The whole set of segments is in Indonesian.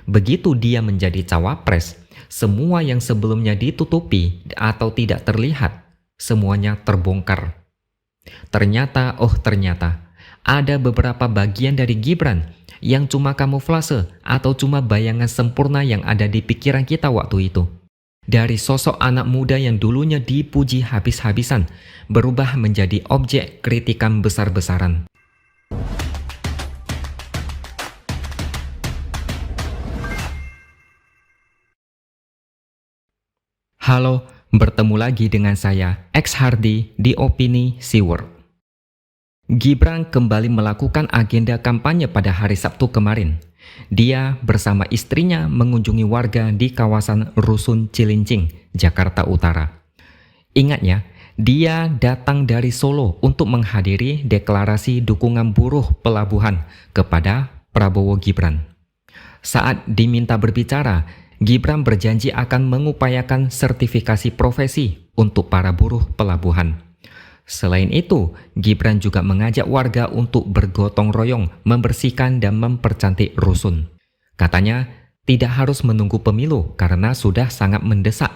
Begitu dia menjadi cawapres, semua yang sebelumnya ditutupi atau tidak terlihat, semuanya terbongkar. Ternyata, ada beberapa bagian dari Gibran yang cuma kamuflase atau cuma bayangan sempurna yang ada di pikiran kita waktu itu. Dari sosok anak muda yang dulunya dipuji habis-habisan, berubah menjadi objek kritikan besar-besaran. Halo, bertemu lagi dengan saya, X Hardy di Opini Siward. Gibran kembali melakukan agenda kampanye pada hari Sabtu kemarin. Dia bersama istrinya mengunjungi warga di kawasan Rusun Cilincing, Jakarta Utara. Ingat ya, dia datang dari Solo untuk menghadiri deklarasi dukungan buruh pelabuhan kepada Prabowo Gibran. Saat diminta berbicara, Gibran berjanji akan mengupayakan sertifikasi profesi untuk para buruh pelabuhan. Selain itu, Gibran juga mengajak warga untuk bergotong royong membersihkan dan mempercantik rusun. Katanya, tidak harus menunggu pemilu karena sudah sangat mendesak.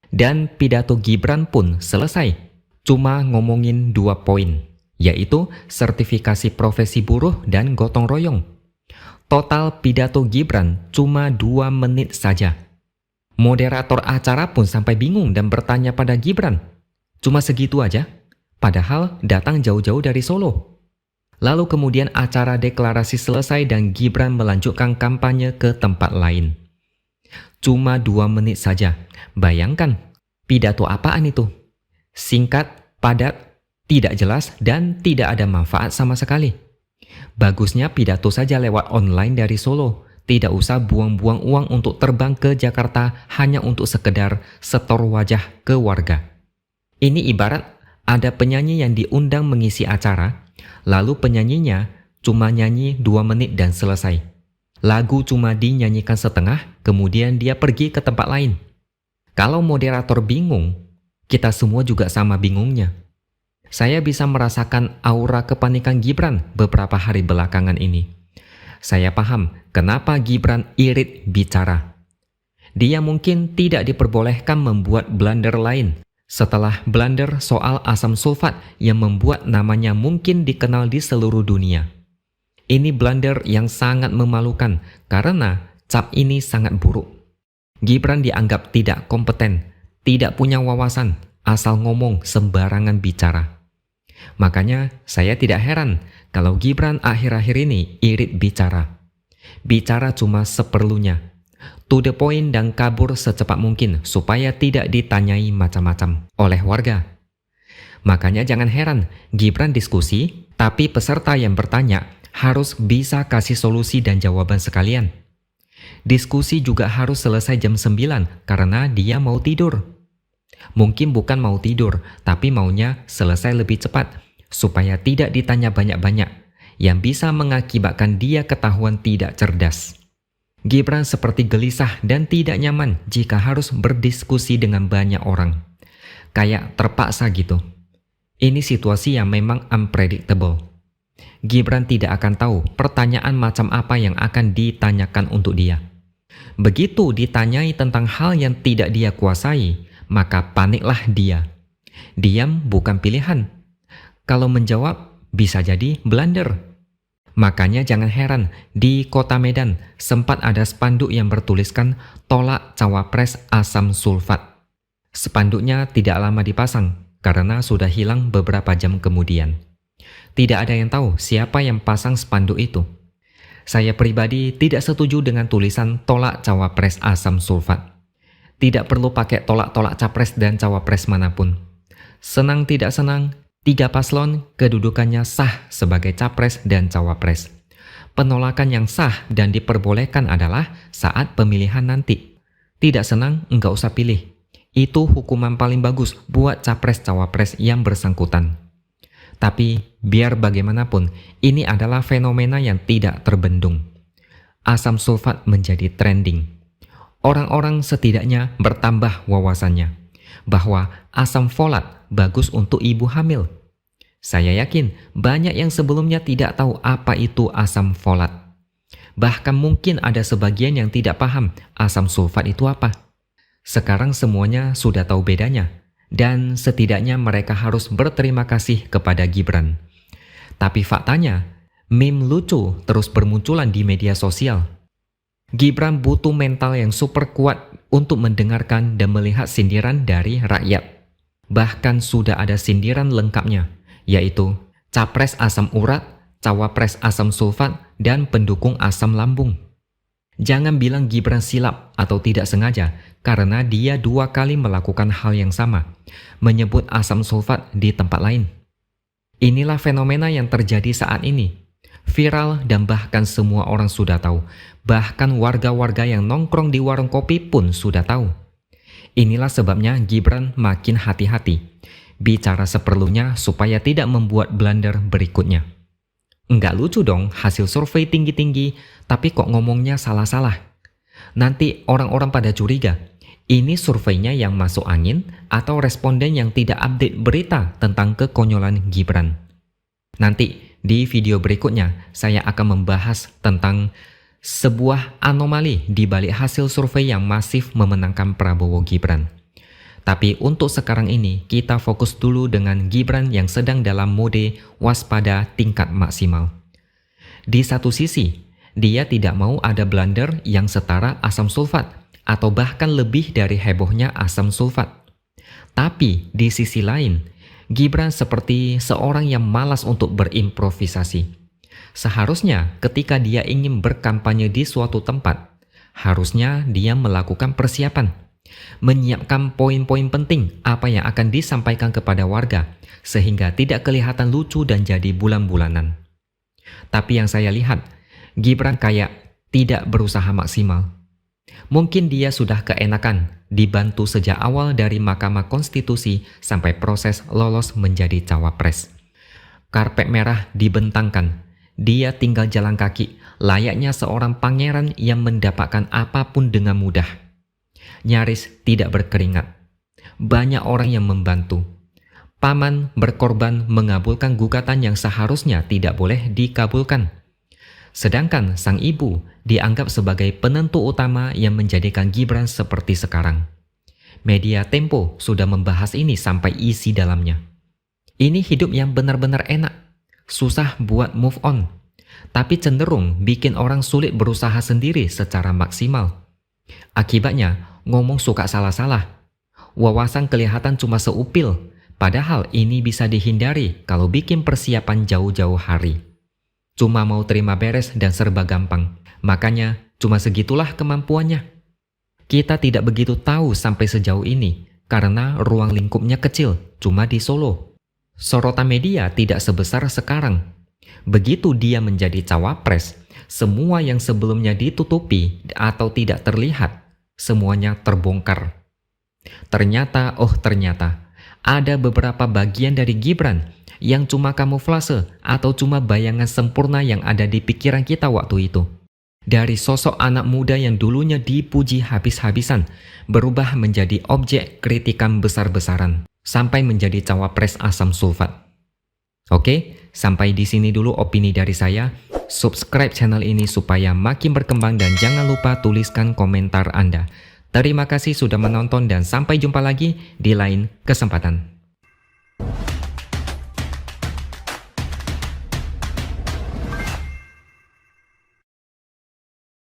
Dan pidato Gibran pun selesai, cuma ngomongin 2 poin, yaitu sertifikasi profesi buruh dan gotong royong. Total pidato Gibran cuma 2 menit saja. Moderator acara pun sampai bingung dan bertanya pada Gibran, cuma segitu aja? Padahal datang jauh-jauh dari Solo. Lalu kemudian acara deklarasi selesai dan Gibran melanjutkan kampanye ke tempat lain. Cuma 2 menit saja. Bayangkan, pidato apaan itu? Singkat, padat, tidak jelas, dan tidak ada manfaat sama sekali. Bagusnya pidato saja lewat online dari Solo. Tidak usah buang-buang uang untuk terbang ke Jakarta hanya untuk sekedar setor wajah ke warga. Ini ibarat ada penyanyi yang diundang mengisi acara, lalu penyanyinya cuma nyanyi 2 menit dan selesai. Lagu cuma dinyanyikan setengah, kemudian dia pergi ke tempat lain. Kalau moderator bingung, kita semua juga sama bingungnya. Saya bisa merasakan aura kepanikan Gibran beberapa hari belakangan ini. Saya paham kenapa Gibran irit bicara. Dia mungkin tidak diperbolehkan membuat blunder lain setelah blunder soal asam sulfat yang membuat namanya mungkin dikenal di seluruh dunia. Ini blunder yang sangat memalukan karena cap ini sangat buruk. Gibran dianggap tidak kompeten, tidak punya wawasan, asal ngomong sembarangan bicara. Makanya saya tidak heran kalau Gibran akhir-akhir ini irit bicara. Bicara cuma seperlunya, to the point dan kabur secepat mungkin supaya tidak ditanyai macam-macam oleh warga. Makanya jangan heran Gibran diskusi, tapi peserta yang bertanya harus bisa kasih solusi dan jawaban sekalian. Diskusi juga harus selesai jam 9 karena dia mau tidur. Mungkin bukan mau tidur, tapi maunya selesai lebih cepat, supaya tidak ditanya banyak-banyak, yang bisa mengakibatkan dia ketahuan tidak cerdas. Gibran seperti gelisah dan tidak nyaman jika harus berdiskusi dengan banyak orang. Kayak terpaksa gitu. Ini situasi yang memang unpredictable. Gibran tidak akan tahu pertanyaan macam apa yang akan ditanyakan untuk dia. Begitu ditanyai tentang hal yang tidak dia kuasai, maka paniklah dia. Diam bukan pilihan. Kalau menjawab, bisa jadi blunder. Makanya jangan heran, di kota Medan sempat ada spanduk yang bertuliskan tolak cawapres asam sulfat. Spanduknya tidak lama dipasang, karena sudah hilang beberapa jam kemudian. Tidak ada yang tahu siapa yang pasang spanduk itu. Saya pribadi tidak setuju dengan tulisan tolak cawapres asam sulfat. Tidak perlu pakai tolak-tolak capres dan cawapres manapun. Senang tidak senang, 3 paslon kedudukannya sah sebagai capres dan cawapres. Penolakan yang sah dan diperbolehkan adalah saat pemilihan nanti. Tidak senang, enggak usah pilih. Itu hukuman paling bagus buat capres-cawapres yang bersangkutan. Tapi biar bagaimanapun, ini adalah fenomena yang tidak terbendung. Asam sulfat menjadi trending. Orang-orang setidaknya bertambah wawasannya bahwa asam folat bagus untuk ibu hamil. Saya yakin banyak yang sebelumnya tidak tahu apa itu asam folat. Bahkan mungkin ada sebagian yang tidak paham asam sulfat itu apa. Sekarang semuanya sudah tahu bedanya, dan setidaknya mereka harus berterima kasih kepada Gibran. Tapi faktanya, meme lucu terus bermunculan di media sosial. Gibran butuh mental yang super kuat untuk mendengarkan dan melihat sindiran dari rakyat. Bahkan sudah ada sindiran lengkapnya, yaitu capres asam urat, cawapres asam sulfat, dan pendukung asam lambung. Jangan bilang Gibran silap atau tidak sengaja, karena dia 2 kali melakukan hal yang sama, menyebut asam sulfat di tempat lain. Inilah fenomena yang terjadi saat ini. Viral dan bahkan semua orang sudah tahu. Bahkan warga-warga yang nongkrong di warung kopi pun sudah tahu. Inilah sebabnya Gibran makin hati-hati. Bicara seperlunya supaya tidak membuat blunder berikutnya. Enggak lucu dong hasil survei tinggi-tinggi, tapi kok ngomongnya salah-salah. Nanti orang-orang pada curiga, ini surveinya yang masuk angin atau responden yang tidak update berita tentang kekonyolan Gibran. Nanti di video berikutnya saya akan membahas tentang sebuah anomali di balik hasil survei yang masif memenangkan Prabowo Gibran. Tapi untuk sekarang ini kita fokus dulu dengan Gibran yang sedang dalam mode waspada tingkat maksimal. Di satu sisi, dia tidak mau ada blunder yang setara asam sulfat atau bahkan lebih dari hebohnya asam sulfat. Tapi di sisi lain, Gibran seperti seorang yang malas untuk berimprovisasi. Seharusnya ketika dia ingin berkampanye di suatu tempat, harusnya dia melakukan persiapan, menyiapkan poin-poin penting apa yang akan disampaikan kepada warga, sehingga tidak kelihatan lucu dan jadi bulan-bulanan. Tapi yang saya lihat, Gibran kayak tidak berusaha maksimal. Mungkin dia sudah keenakan, dibantu sejak awal dari Mahkamah Konstitusi sampai proses lolos menjadi cawapres. Karpet merah dibentangkan, dia tinggal jalan kaki, layaknya seorang pangeran yang mendapatkan apapun dengan mudah. Nyaris tidak berkeringat. Banyak orang yang membantu. Paman berkorban mengabulkan gugatan yang seharusnya tidak boleh dikabulkan. Sedangkan sang ibu dianggap sebagai penentu utama yang menjadikan Gibran seperti sekarang. Media Tempo sudah membahas ini sampai isi dalamnya. Ini hidup yang benar-benar enak, susah buat move on, tapi cenderung bikin orang sulit berusaha sendiri secara maksimal. Akibatnya, ngomong suka salah-salah. Wawasan kelihatan cuma seupil, padahal ini bisa dihindari kalau bikin persiapan jauh-jauh hari. Cuma mau terima beres dan serba gampang, makanya cuma segitulah kemampuannya. Kita tidak begitu tahu sampai sejauh ini, karena ruang lingkupnya kecil, cuma di Solo. Sorotan media tidak sebesar sekarang. Begitu dia menjadi cawapres, semua yang sebelumnya ditutupi atau tidak terlihat, semuanya terbongkar. Ternyata, ada beberapa bagian dari Gibran yang cuma kamuflase atau cuma bayangan sempurna yang ada di pikiran kita waktu itu. Dari sosok anak muda yang dulunya dipuji habis-habisan, berubah menjadi objek kritikan besar-besaran, sampai menjadi cawapres asam sulfat. Oke, sampai di sini dulu opini dari saya. Subscribe channel ini supaya makin berkembang dan jangan lupa tuliskan komentar Anda. Terima kasih sudah menonton dan sampai jumpa lagi di lain kesempatan.